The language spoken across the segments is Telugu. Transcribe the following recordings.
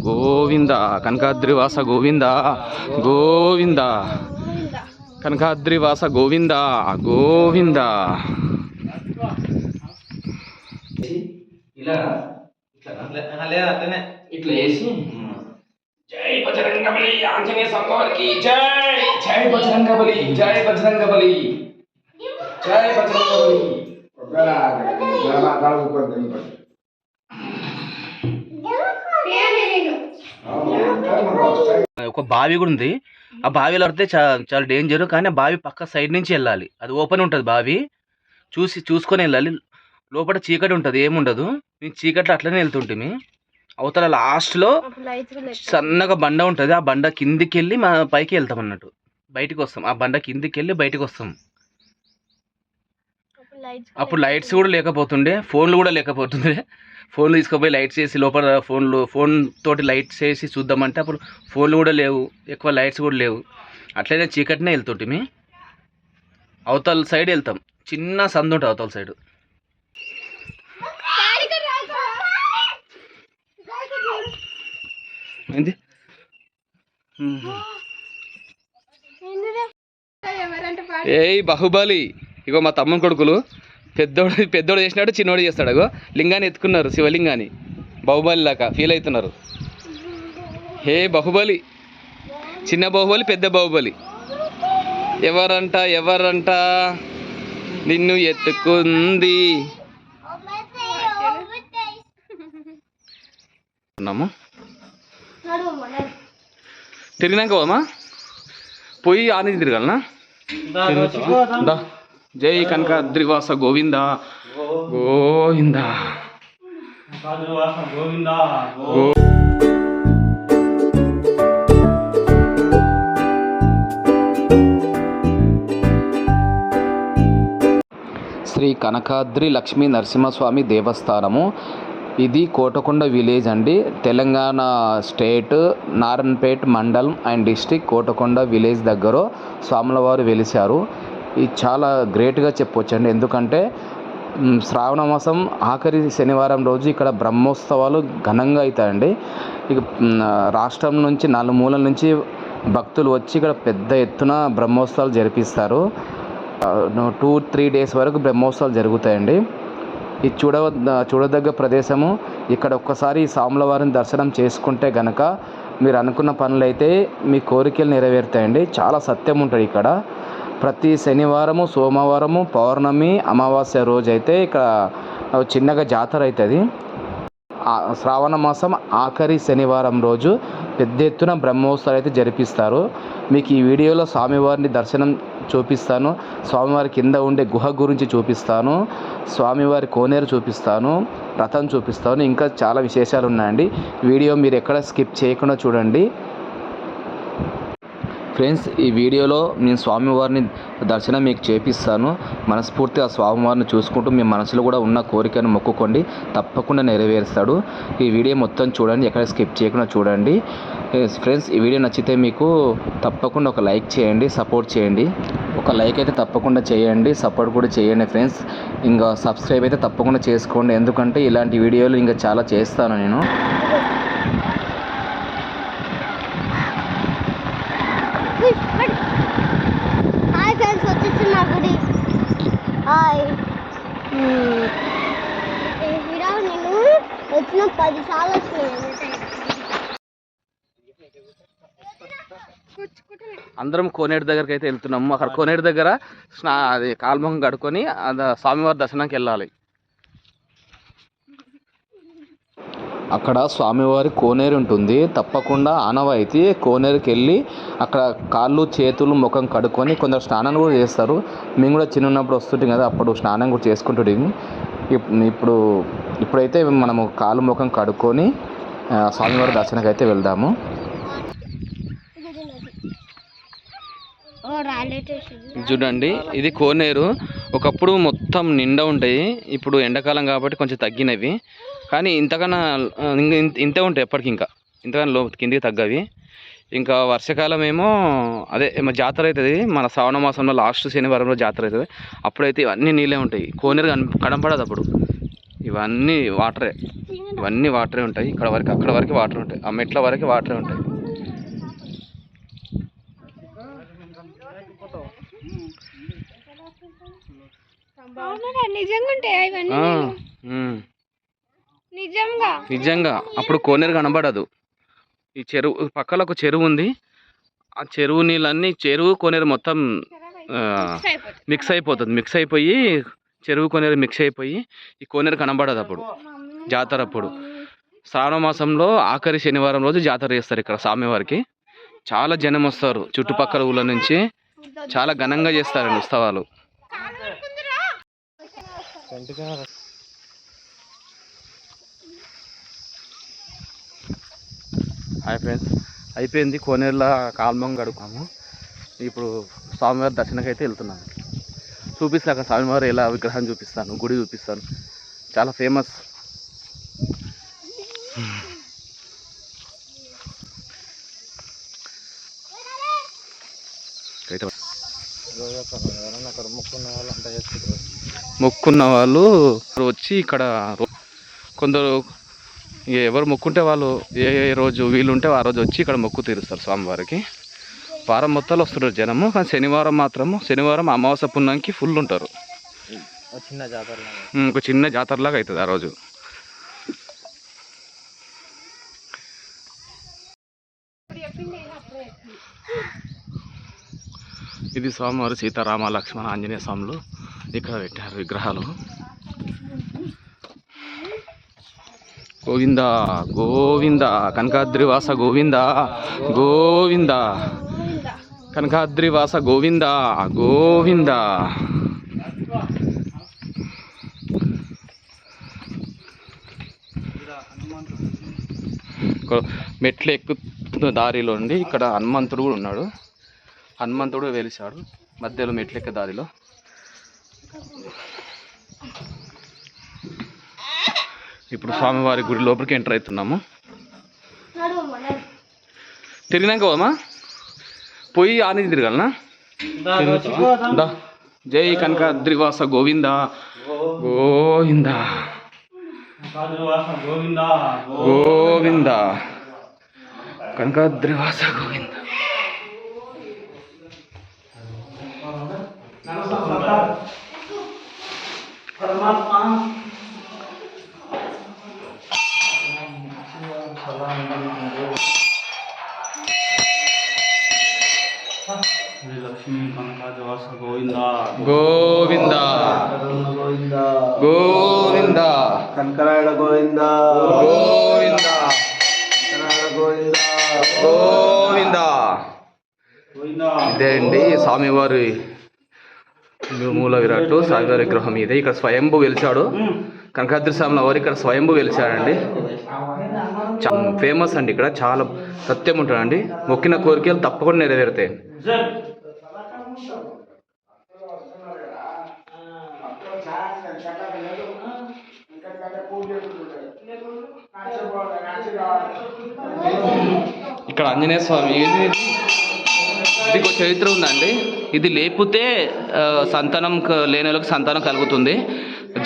గోవింద కనకాద్రివాస గోవింద గోవింద కనకాద్రివాస గోవింద గోవింద. ఇలా ఇట్లా వేసి జై బజరంగబలి ఆంజనేయ స్వామివారికి జై, జై బజరంగబలి, జై బజరంగబలి, జై బజరంగబలి. ఒక బావి కూడా ఉంది. ఆ బావిలో పడితే చాలా డేంజర్, కానీ ఆ బావి పక్క సైడ్ నుంచి వెళ్ళాలి. అది ఓపెన్ ఉంటుంది బావి, చూసుకొని వెళ్ళాలి. లోపల చీకటి ఉంటుంది, ఏముండదు. మేము చీకట్లో అట్లనే వెళ్తుంటే అవతల లాస్ట్లో సన్నగా బండ ఉంటుంది. ఆ బండ కిందికి వెళ్ళి మా పైకి వెళ్తాం అన్నట్టు, బయటికి వస్తాం. ఆ బండ కిందికి వెళ్ళి బయటికి వస్తాం. అప్పుడు లైట్స్ కూడా లేకపోతుండే, ఫోన్లు కూడా లేకపోతుండే. ఫోన్లు తీసుకుపోయి లైట్స్ వేసి లోపల ఫోన్ తోటి లైట్స్ వేసి చూద్దామంటే అప్పుడు ఫోన్లు కూడా లేవు, ఎక్కువ లైట్స్ కూడా లేవు. అట్లనే చీకటినే వెళ్తుంటే అవతల సైడ్ వెళ్తాం. చిన్న సందు ఉంటుంది అవతల సైడ్. ఏంది ఏయ్ బాహుబలి, ఇగో మా తమ్ముని కొడుకులు. పెద్దోడు చేసినాడు, చిన్నోడు చేస్తాడు. అగో లింగాన్ని ఎత్తుకున్నారు, శివలింగాన్ని. బాహుబలి లాగా ఫీల్ అవుతున్నారు. హే బాహుబలి, చిన్న బాహుబలి, పెద్ద బాహుబలి. ఎవరంట నిన్ను ఎత్తుకుంది. తిరిగినాక పోమా, పోయి ఆనేది తిరగాలనా? జై కనకాద్రివాస గోవింద గోవింద. శ్రీ కనకాద్రి లక్ష్మీ నరసింహస్వామి దేవస్థానము. ఇది కోటకొండ విలేజ్ అండి, తెలంగాణ స్టేట్ నారాయణపేట్ మండలం అండ్ డిస్టిక్ కోటకొండ విలేజ్ దగ్గర స్వాములవారు వెలిశారు. ఇది చాలా గ్రేట్గా చెప్పొచ్చండి. ఎందుకంటే శ్రావణ మాసం ఆఖరి శనివారం రోజు ఇక్కడ బ్రహ్మోత్సవాలు ఘనంగా అవుతాయండి. ఇక రాష్ట్రం నుంచి నలుమూలల నుంచి భక్తులు వచ్చి ఇక్కడ పెద్ద ఎత్తున బ్రహ్మోత్సవాలు జరిపిస్తారు. 2-3 డేస్ వరకు బ్రహ్మోత్సవాలు జరుగుతాయండి. ఇది చూడదగ్గ ప్రదేశము. ఇక్కడ ఒక్కసారి స్వాములవారిని దర్శనం చేసుకుంటే గనక మీరు అనుకున్న పనులైతే మీ కోరికలు నెరవేరుతాయండి. చాలా సత్యం ఉంటుంది ఇక్కడ. ప్రతి శనివారము, సోమవారము, పౌర్ణమి, అమావాస్య రోజు అయితే ఇక్కడ చిన్నగా జాతర అవుతుంది. శ్రావణ మాసం ఆఖరి శనివారం రోజు పెద్ద ఎత్తున బ్రహ్మోత్సవాలు అయితే జరిపిస్తారు. మీకు ఈ వీడియోలో స్వామివారిని దర్శనం చూపిస్తాను, స్వామివారి కింద ఉండే గుహ గురించి చూపిస్తాను, స్వామివారి కోనేరు చూపిస్తాను, రథం చూపిస్తాను, ఇంకా చాలా విశేషాలు ఉన్నాయండి. వీడియో మీరు ఎక్కడ స్కిప్ చేయకుండా చూడండి ఫ్రెండ్స్. ఈ వీడియోలో నేను స్వామివారిని దర్శనం మీకు చేపిస్తాను. మనస్ఫూర్తిగా స్వామివారిని చూసుకుంటూ మీ మనసులో కూడా ఉన్న కోరికను మొక్కుకోండి, తప్పకుండా నెరవేరుస్తాడు. ఈ వీడియో మొత్తం చూడండి, ఎక్కడ స్కిప్ చేయకుండా చూడండి ఫ్రెండ్స్. ఈ వీడియో నచ్చితే మీకు తప్పకుండా ఒక లైక్ చేయండి, సపోర్ట్ చేయండి. ఒక లైక్ అయితే తప్పకుండా చేయండి, సపోర్ట్ కూడా చేయండి ఫ్రెండ్స్. ఇంకా సబ్స్క్రైబ్ అయితే తప్పకుండా చేసుకోండి, ఎందుకంటే ఇలాంటి వీడియోలు ఇంకా చాలా చేస్తాను నేను. హాయ్ ఫ్రెండ్స్, వచ్చేస్తున్నా గుడి. హాయ్, నేను వచ్చిన 10 సార్లు వచ్చినాయి. అందరం కోనేరు దగ్గరికి అయితే వెళ్తున్నాము. అక్కడ కోనేరు దగ్గర అది కాల్ముఖం కడుక్కొని స్వామివారి దర్శనానికి వెళ్ళాలి. అక్కడ స్వామివారి కోనేరు ఉంటుంది. తప్పకుండా ఆనవాయితీ కోనేరుకి వెళ్ళి అక్కడ కాళ్ళు, చేతులు, ముఖం కడుక్కొని కొందరు స్నానం కూడా చేస్తారు. మేము కూడా చిన్నప్పుడు వస్తుంటాం కదా, అప్పుడు స్నానం కూడా చేసుకుంటుంటాము. ఇప్పుడైతే మనము కాళ్ళు, ముఖం కడుక్కొని స్వామివారి దర్శనానికి అయితే వెళ్దాము. చూడండి, ఇది కోనేరు. ఒకప్పుడు మొత్తం నిండా ఉంటాయి, ఇప్పుడు ఎండాకాలం కాబట్టి కొంచెం తగ్గినవి. కానీ ఇంతకన్నా ఇంతే ఉంటాయి ఎప్పటికి, ఇంకా ఇంతకన్నా కిందికి తగ్గవి. ఇంకా వర్షాకాలం ఏమో అదే జాతర అవుతుంది. మన శ్రావణ మాసంలో లాస్ట్ శనివారంలో జాతర అవుతుంది. అప్పుడైతే ఇవన్నీ నీళ్ళే ఉంటాయి, కోనేరు కనపడదు అప్పుడు. ఇవన్నీ వాటరే, ఇవన్నీ వాటరే ఉంటాయి. ఇక్కడ వరకు అక్కడ వరకు వాటర్ ఉంటాయి, ఆ మెట్ల వరకు వాటరే ఉంటాయి. నిజంగా అప్పుడు కోనేరు కనబడదు. ఈ చెరువు పక్కన ఒక చెరువు ఉంది, ఆ చెరువు నీళ్ళన్నీ చెరువు కోనేరు మొత్తం మిక్స్ అయిపోతుంది. మిక్స్ అయిపోయి చెరువు కోనేరు మిక్స్ అయిపోయి ఈ కోనేరు కనబడదు అప్పుడు, జాతర అప్పుడు. శ్రావణ మాసంలో ఆఖరి శనివారం రోజు జాతర చేస్తారు ఇక్కడ స్వామివారికి. చాలా జనం వస్తారు చుట్టుపక్కల ఊళ్ళ నుంచి, చాలా ఘనంగా చేస్తారండి ఉత్సవాలు. హాయ్ ఫ్రెండ్స్, అయిపోయింది కోనేరులో కాల్మం గడుపుతాము. ఇప్పుడు స్వామివారి దర్శనకి అయితే వెళ్తున్నాను. చూపిస్తాను అక్కడ స్వామివారు ఎలా విగ్రహం చూపిస్తాను, గుడి చూపిస్తాను, చాలా ఫేమస్. మొక్కున్న వాళ్ళు వచ్చి ఇక్కడ కొందరు ఎవరు మొక్కుంటే వాళ్ళు ఏ రోజు వీలుంటే ఆ రోజు వచ్చి ఇక్కడ మొక్కు తీరుస్తారు స్వామివారికి. వారం మొత్తాలు వస్తుంటారు జనము, కానీ శనివారం అమావాస్య పుణ్యానికి ఫుల్ ఉంటారు. ఒక చిన్న జాతరలాగా అవుతుంది ఆ రోజు. ఇది స్వామివారు సీతారామ లక్ష్మణ ఆంజనేయ స్వాములు ఇక్కడ పెట్టారు విగ్రహాలు. గోవింద గోవింద కనకాద్రివాస గోవింద గోవింద కనకాద్రివాస గోవింద గోవింద. మెట్లు ఎక్కుతున్న దారిలో ఉండి ఇక్కడ హనుమంతుడు కూడా ఉన్నాడు. హనుమంతుడు వెలిశాడు మధ్యలో మెట్లు ఎక్కే దారిలో. ఇప్పుడు స్వామివారి గుడి లోపలికి ఎంటర్ అవుతున్నాము. తిరిగినాక పోమా, పోయి ఆనేది తిరగాలనా? జై కనకాద్రివాస గోవింద గోవింద గోవింద కనకాద్రివాస గోవింద. లక్ష్మీ కనకాద్రివాస గోవింద గోవింద గోవింద కనకరాయుడ గోవింద గోవింద గోవింద గోవింద. గోవింద. ఇదే అండి స్వామివారి మూల విరాట్టు, స్వామివారి విగ్రహం ఇదే. ఇక్కడ స్వయంభూ వెలిచాడు కనకాద్రి స్వామి వారు, ఇక్కడ స్వయంభూ వెలిచాడండి. ఫేమస్ అండి, ఇక్కడ చాలా సత్యం ఉంటుందండి. మొక్కిన కోరికలు తప్పకుండా నెరవేరుతాయి. ఇక్కడ ఆంజనేయ స్వామి ఇది ఒక చరిత్ర ఉందండి. ఇది లేకపోతే సంతానం లేని వాళ్ళకి సంతానం కలుగుతుంది,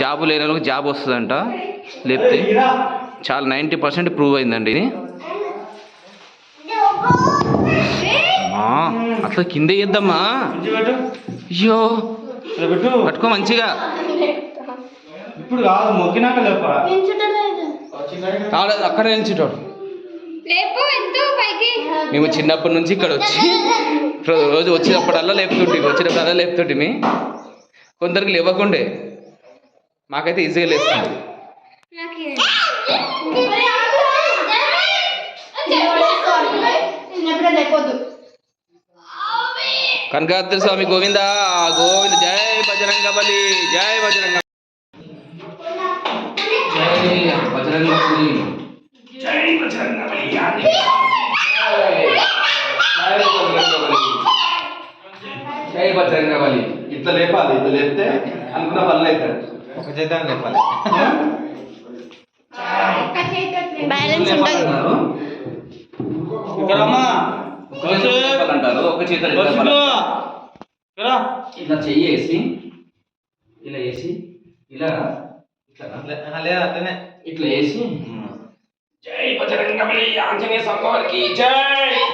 జాబు లేని వాళ్ళకి జాబ్ వస్తుందంట లేకపోతే. చాలా 90% ప్రూవ్ అయిందండి ఇది. అట్లా కింద వేద్దామా? అయ్యో పట్టుకో మంచిగా. ఇప్పుడు కాదు, మొక్కినాక అక్కడ నిలిచేటోడు. మేము చిన్నప్పటి నుంచి ఇక్కడ వచ్చి రోజు వచ్చినప్పుడల్లా లేపుతుంటే కొందరికి లేవకుండే, మాకైతే ఈజీగా లేస్తుంది. కనకాద్రి స్వామి గోవింద గోవింద. జై బజరంగబలి, జై బజరంగ, జై బజరంగబలి, జై బజరంగబలి, జై బజరంగబలి. ఇట్లా లేపాలి, ఇట్లా లేపితే అనుకున్న పనులు అవుతాడు. ఒక చేద్దాం లేపాలి. బ్యాలెన్స్ ఉంటుంది. అంటారు ఒక చేత ఇట్లా చెయ్యేసి ఇలా వేసి ఇలా లేదా అట్లనే ఇట్లా వేసి జై బజరంగబలి ఆంజనేయ స్వామి వారికి జై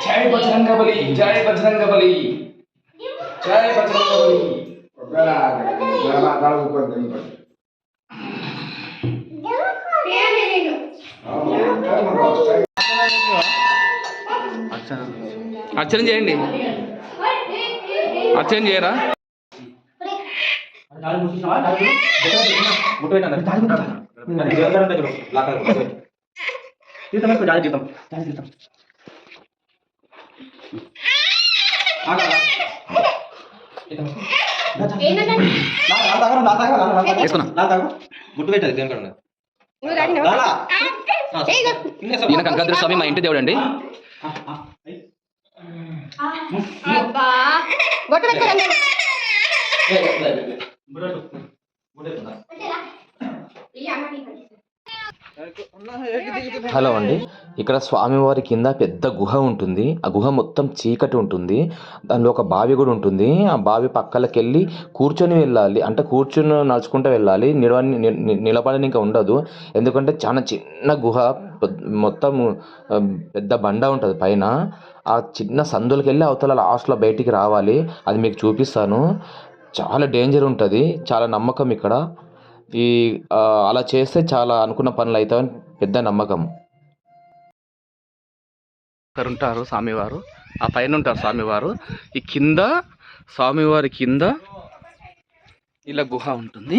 జై బజరంగబలి జై బజరంగబలి జై బజరంగబలి. అర్చన చేయండి. అర్చన చేయరా? గుట్టు పెట్టదు దేనికన్నా ఈయన కనకాద్రి స్వామి మా ఇంటి దేవుడు అండి. హలో అండి, ఇక్కడ స్వామివారి కింద పెద్ద గుహ ఉంటుంది. ఆ గుహ మొత్తం చీకటి ఉంటుంది. దానిలో ఒక బావి కూడా ఉంటుంది. ఆ బావి పక్కలకి వెళ్ళి కూర్చొని వెళ్ళాలి, అంటే కూర్చొని నడుచుకుంటూ వెళ్ళాలి. నిలబడని ఇంకా ఉండదు. ఎందుకంటే చాలా చిన్న గుహ, మొత్తం పెద్ద బండ ఉంటుంది పైన. ఆ చిన్న సందులకి వెళ్ళి అవతల లాస్ట్లో బయటికి రావాలి. అది మీకు చూపిస్తాను. చాలా డేంజర్ ఉంటుంది. చాలా నమ్మకం ఇక్కడ. అలా చేస్తే చాలా అనుకున్న పనులు అవుతాయని పెద్ద నమ్మకం. ఇక్కడ ఉంటారు స్వామివారు, ఆ పైన ఉంటారు స్వామివారు. ఈ కింద స్వామివారి కింద ఇలా గుహ ఉంటుంది.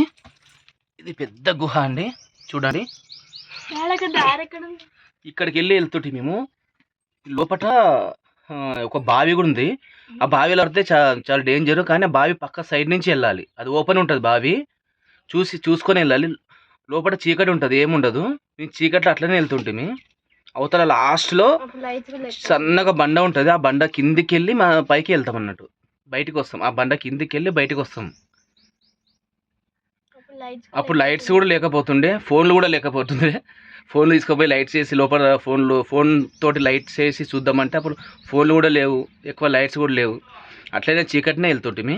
ఇది పెద్ద గుహ అండి, చూడండి. ఇక్కడికి వెళ్ళి వెళ్తుంటే మేము లోపల ఒక బావి కూడా ఉంది. ఆ బావిలో పడితే చాలా డేంజర్. కానీ ఆ బావి పక్క సైడ్ నుంచి వెళ్ళాలి. అది ఓపెన్ ఉంటుంది బావి, చూసుకొని వెళ్ళాలి. లోపల చీకటి ఉంటుంది, ఏముండదు. మేము చీకట్లో అట్లనే వెళ్తుంటే అవతల లాస్ట్లో సన్నగా బండ ఉంటుంది. ఆ బండ కిందికి వెళ్ళి మా పైకి వెళ్తాం అన్నట్టు, బయటికి వస్తాం. ఆ బండ కిందికి వెళ్ళి బయటికి వస్తాం. అప్పుడు లైట్స్ కూడా లేకపోతుండే, ఫోన్లు కూడా లేకపోతుండే. ఫోన్లు తీసుకుపోయి లైట్స్ వేసి లోపల ఫోన్ తోటి లైట్స్ వేసి చూద్దామంటే అప్పుడు ఫోన్లు కూడా లేవు, ఎక్కువ లైట్స్ కూడా లేవు. అట్లనే చీకటినే వెళ్తుంటే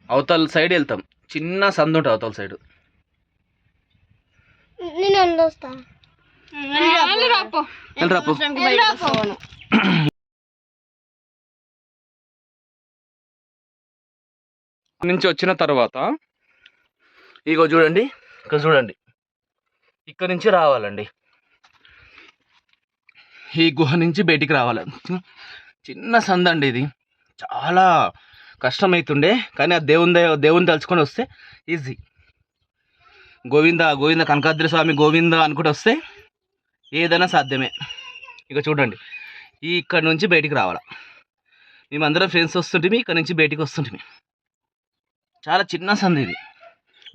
అవతల సైడ్ వెళ్తాం. చిన్న సందు ఉంటుంది అవతల సైడ్. నుంచి వచ్చిన తర్వాత ఇగో చూడండి, ఇక్కడ చూడండి, ఇక్కడ నుంచి రావాలండి. ఈ గుహ నుంచి బయటికి రావాలి. చిన్న సందండి ఇది. చాలా కష్టమవుతుండే, కానీ ఆ దేవుని తలుచుకొని వస్తే ఈజీ. గోవింద గోవింద కనకాద్రి స్వామి గోవింద అనుకుంటూ వస్తే ఏదైనా సాధ్యమే. ఇక చూడండి, ఇక్కడ నుంచి బయటికి రావాలా. మేమందరం ఫ్రెండ్స్ వస్తుంటే ఇక్కడ నుంచి బయటికి వస్తుంటే చాలా చిన్న సంది ఇది.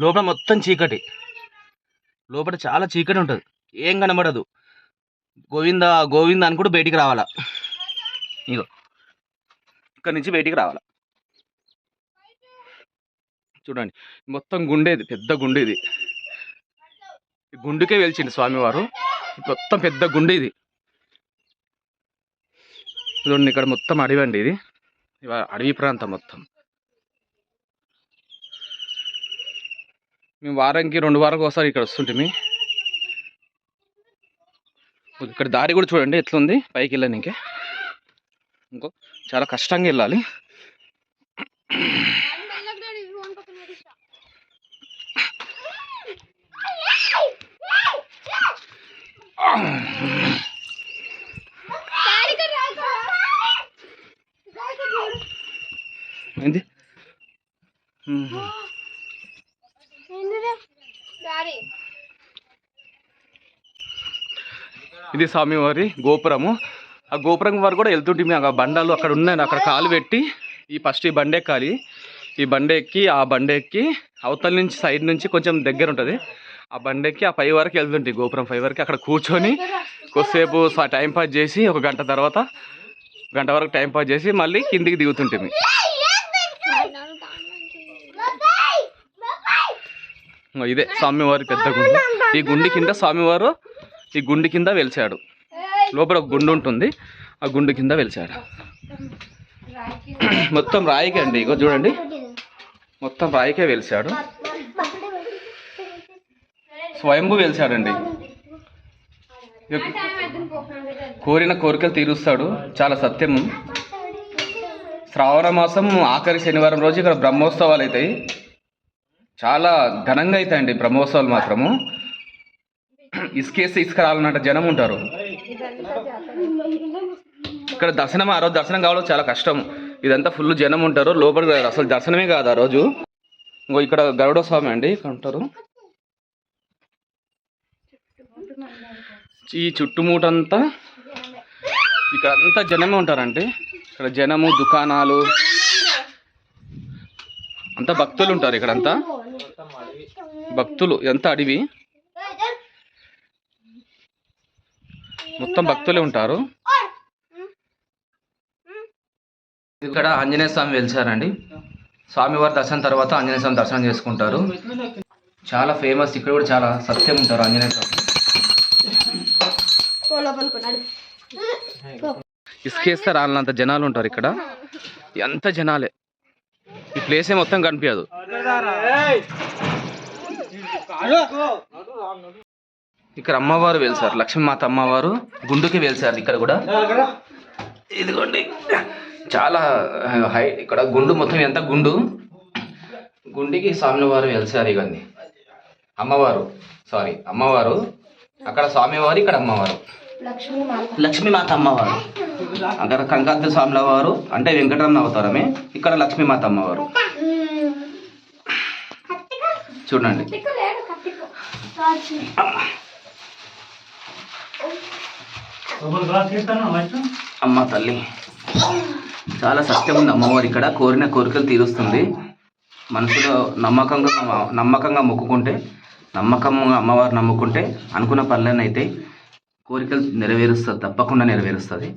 లోపల మొత్తం చీకటి, లోపల చాలా చీకటి ఉంటుంది, ఏం కనబడదు. గోవింద గోవింద అనుకుంటూ బయటికి రావాలా. ఇగో ఇక్కడ నుంచి బయటికి రావాలా. చూడండి, మొత్తం గుండేది, పెద్ద గుండేది. ఈ గుండుకే వెలిచింది స్వామివారు. మొత్తం పెద్ద గుండె ఇది. చూడండి, ఇక్కడ మొత్తం అడవి అండి. ఇది అడవి ప్రాంతం మొత్తం. మేము వారానికి 2 వారాలకు ఒకసారి ఇక్కడ వస్తుంటే ఇక్కడ దారి కూడా చూడండి ఎట్లుంది. పైకి వెళ్ళానికి ఇంకో చాలా కష్టంగా వెళ్ళాలి. ఏంది ఇది స్వామివారి గోపురము. ఆ గోపురం వారు కూడా వెళ్తుంటే ఆ బండాలు అక్కడ ఉన్నాయి. అక్కడ కాలు పెట్టి ఫస్ట్ ఈ బండ ఎక్కాలి. ఈ బండ ఎక్కి ఆ బండ ఎక్కి అవతల నుంచి సైడ్ నుంచి కొంచెం దగ్గర ఉంటుంది. ఆ బండ ఎక్కి ఆ 5 వరకు వెళ్తుంటే, గోపురం 5 వరకు అక్కడ కూర్చొని కొద్దిసేపు టైంపాస్ చేసి 1 గంట తర్వాత గంట వరకు టైంపాస్ చేసి మళ్ళీ కిందికి దిగుతుంటుంది. ఇదే స్వామివారి పెద్ద గుండు. ఈ గుండి కింద స్వామివారు ఈ గుండి కింద వెలిచాడు. లోపల ఒక గుండు ఉంటుంది, ఆ గుండు కింద వెలిచాడు. మొత్తం రాయికే అండి. ఇగో చూడండి, మొత్తం రాయికే వెలిచాడు. స్వయంభూ వెలిసాడండి. కోరిన కోరికలు తీరుస్తాడు, చాలా సత్యము. శ్రావణ మాసం ఆఖరి శనివారం రోజు ఇక్కడ బ్రహ్మోత్సవాలు అవుతాయి. చాలా ఘనంగా అవుతాయండి బ్రహ్మోత్సవాలు మాత్రము. ఇసుకేస్తే ఇసుక రాలన్నట్టు జనం ఉంటారు ఇక్కడ. దర్శనం ఆ రోజు దర్శనం కావడం చాలా కష్టం. ఇదంతా ఫుల్ జనం ఉంటారు, లోపలికి అసలు దర్శనమే కాదు ఆ రోజు. ఇంకో ఇక్కడ గరుడ స్వామి అండి ఇక్కడ ఉంటారు. ఈ చుట్టుముట్టంతా ఇక్కడ అంతా జనమే ఉంటారండి. ఇక్కడ జనము, దుకాణాలు అంతా భక్తులు ఉంటారు. ఇక్కడ అంతా భక్తులు, ఎంత అడవి మొత్తం భక్తులే ఉంటారు. ఇక్కడ ఆంజనేయ స్వామి వెలిసారండి. స్వామివారి దర్శనం తర్వాత ఆంజనేయ స్వామి దర్శనం చేసుకుంటారు. చాలా ఫేమస్, ఇక్కడ కూడా చాలా సత్యం ఉంటారు ఆంజనేయ స్వామి. ఇసుకేస్తే రాలంత జనాలు ఉంటారు ఇక్కడ. ఎంత జనాలే, ఈ ప్లేసే మొత్తం కనిపించదు. ఇక్కడ అమ్మవారు వెలిసారు, లక్ష్మీమాత అమ్మవారు గుండుకి వెలిసారు. ఇక్కడ కూడా ఇదిగోండి చాలా హై. ఇక్కడ గుండు మొత్తం ఎంత గుండు, గుండికి స్వామివారు వెలిసారు. ఇవన్నీ అమ్మవారు, సారీ అమ్మవారు. అక్కడ స్వామివారు, ఇక్కడ అమ్మవారు లక్ష్మీమాత అమ్మవారు. అక్కడ కంకాద్రి స్వాముల వారు అంటే వెంకటరమణ అవతారమే. ఇక్కడ లక్ష్మీమాత అమ్మవారు చూడండి. అమ్మ తల్లి చాలా సత్యం ఉంది అమ్మవారు. ఇక్కడ కోరిన కోరికలు తీరుస్తుంది. మనసులో నమ్మకంగా మొక్కుకుంటే, నమ్మకంగా అమ్మవారు నమ్ముకుంటే అనుకున్న పనులను అయితే కోరికలు నెరవేరుస్తుంది, తప్పకుండా నెరవేరుస్తుంది.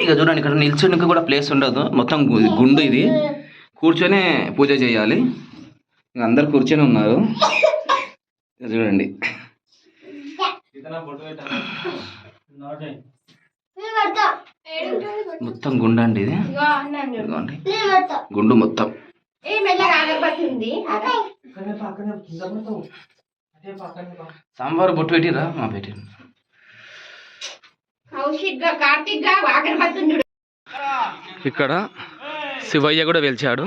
ఇక చూడండి, ఇక్కడ నిల్చోడానికి కూడా ప్లేస్ ఉండదు, మొత్తం గుండు. ఇది కూర్చొని పూజ చేయాలి. ఇక అందరు కూర్చొని ఉన్నారు. చూడండి మొత్తం గుండు అండి ఇది. గుండు మొత్తం. సాంబారు బొట్టు పెట్టిరా? మా పెట్టి. ఇక్కడ శివయ్య కూడా వెలిచాడు.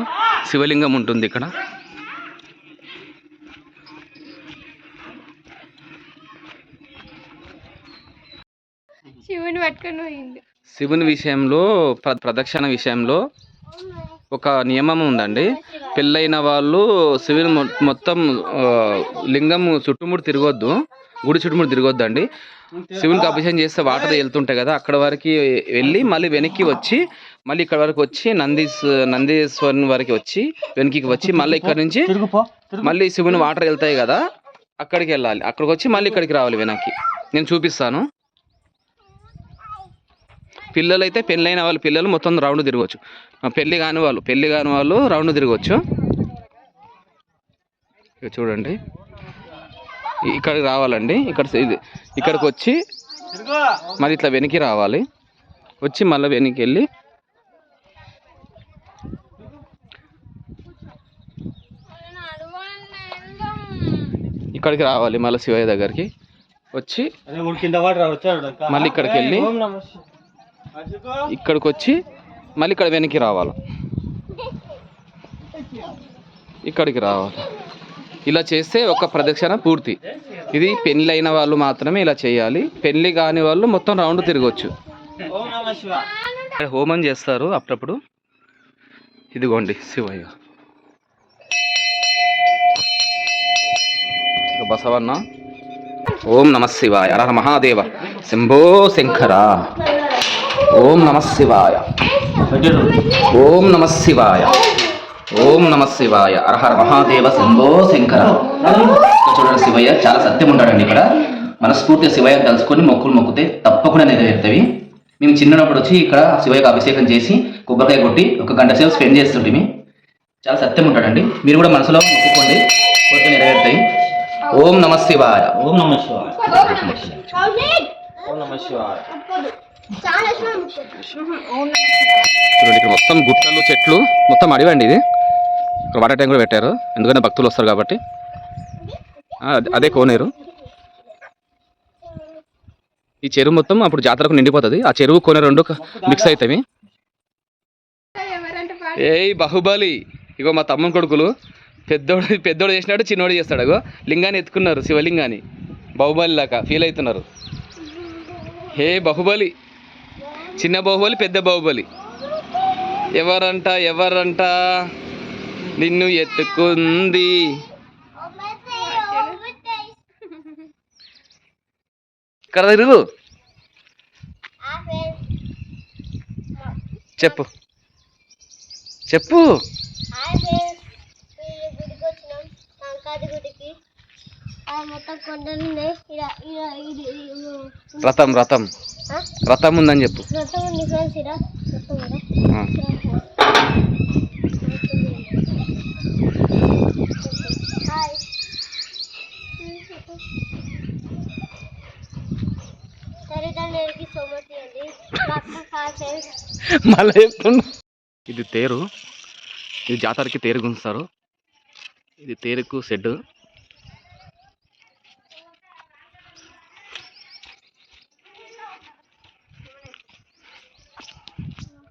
శివలింగం ఉంటుంది ఇక్కడ. శివుని పట్టుకొని పోయింది. శివుని విషయంలో, ప్రదక్షిణ విషయంలో ఒక నియమం ఉందండి. పెళ్ళైన వాళ్ళు శివుని మొత్తం లింగం చుట్టుముడు తిరగొద్దు, గుడి చుట్టుముడు తిరగొద్దు అండి. శివునికి అభిషేకం చేస్తే వాటర్ వెళ్తుంటాయి కదా, అక్కడ వరకు వెళ్ళి మళ్ళీ వెనక్కి వచ్చి, మళ్ళీ ఇక్కడ వరకు వచ్చి నందీశ్వరుని వరకు వచ్చి వెనక్కి వచ్చి మళ్ళీ ఇక్కడ నుంచి మళ్ళీ శివుని వాటర్ వెళ్తాయి కదా, అక్కడికి వెళ్ళాలి. అక్కడికి వచ్చి మళ్ళీ ఇక్కడికి రావాలి వెనక్కి. నేను చూపిస్తాను. పిల్లలు అయితే, పెళ్ళైన వాళ్ళు పిల్లలు మొత్తం రౌండ్ తిరగవచ్చు. పెళ్ళి కాని వాళ్ళు రౌండ్ తిరగవచ్చు. ఇక చూడండి, ఇక్కడికి రావాలండి. ఇక్కడికి వచ్చి మళ్ళీ ఇట్లా వెనక్కి రావాలి. వచ్చి మళ్ళీ వెనక్కి వెళ్ళి ఇక్కడికి రావాలి. మళ్ళీ శివయ్య దగ్గరికి వచ్చి మళ్ళీ ఇక్కడికి వెళ్ళి ఇక్కడికి వచ్చి మళ్ళీ ఇక్కడ వెనక్కి రావాలి. ఇక్కడికి రావాలి. ఇలా చేస్తే ఒక ప్రదక్షిణ పూర్తి. ఇది పెళ్ళి అయిన వాళ్ళు మాత్రమే ఇలా చేయాలి. పెళ్ళి కాని వాళ్ళు మొత్తం రౌండ్ తిరగవచ్చు. హోమం చేస్తారు అప్పుడప్పుడు. ఇదిగోండి శివయ్య. బసవన్న. ఓం నమ శివాయ. హర మహాదేవ. శంభో శంకర. ఓం నమ శివాయ. ఓం నమ శివాయ. ఓం నమ శివాయ. హర మహాదేవ. శంభో శంకర. చూడండి, శివయ్య చాలా సత్యం ఉంటాడండి. ఇక్కడ మనస్ఫూర్తిగా శివయ్య తలుచుకొని మొక్కులు మొక్కితే తప్పకుండా నెరవేరుతాయి. మేము చిన్నప్పుడు వచ్చి ఇక్కడ శివయ్యకు అభిషేకం చేసి కొబ్బరికాయ కొట్టి 1 గంట సేపు స్పెండ్ చేస్తుంటే చాలా సత్యం ఉంటాడండి. మీరు కూడా మనసులో మొక్కుకోండి, కోరికలు నెరవేరుతాయి. ఓం నమ శివాయ. ఓం నమ శివాయ. ఓం నమః శివాయ. చాలా ఇష్టం. చూడండి ఇక్కడ మొత్తం గుట్టలు చెట్లు మొత్తం అడివండి ఇది. ఇక్కడ వాటర్ ట్యాంక్ కూడా పెట్టారు ఎందుకంటే భక్తులు వస్తారు కాబట్టి. అదే కోనేరు. ఈ చెరువు మొత్తం అప్పుడు జాతరకు నిండిపోతుంది. ఆ చెరువు కోనేరు రెండు మిక్స్ అవుతాయి. ఏయ్ బాహుబలి, ఇగో మా తమ్ముని కొడుకులు పెద్దోడు చేసినాడు, చిన్నోడు చేస్తాడు. అగో లింగాన్ని ఎత్తుకున్నారు, శివలింగాన్ని. బాహుబలి లాగా ఫీల్ అవుతున్నారు. హే బాహుబలి, చిన్న బాహుబలి పెద్ద బాహుబలి. ఎవరంట నిన్ను ఎత్తుకుంది. ఇక్కడ తిరుగు, చెప్పు. రథం ఉందని చెప్పు. మళ్ళీ చెప్తున్నా. ఇది తేరు, ఇది జాతరకి తేరు గుంచుతారు. ఇది తేరుకు షెడ్.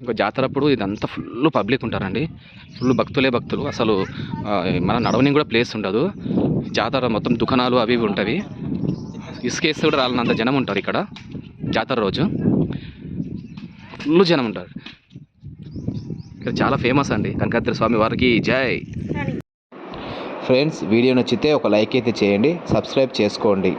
ఇంకా జాతర అప్పుడు ఇదంతా ఫుల్ పబ్లిక్ ఉంటారండి. ఫుల్ భక్తులు అసలు. మన నడవని కూడా ప్లేస్ ఉండదు. జాతర మొత్తం దుకాణాలు అవి ఇవి ఉంటాయి. ఇసుకేస్తే కూడా రాలినంత జనం ఉంటారు ఇక్కడ జాతర రోజు. ఫుల్ జనం ఉంటారు ఇక్కడ. చాలా ఫేమస్ అండి కనకాద్రి స్వామి వారికి జై. ఫ్రెండ్స్, వీడియో నచ్చితే ఒక లైక్ అయితే చేయండి, సబ్స్క్రైబ్ చేసుకోండి.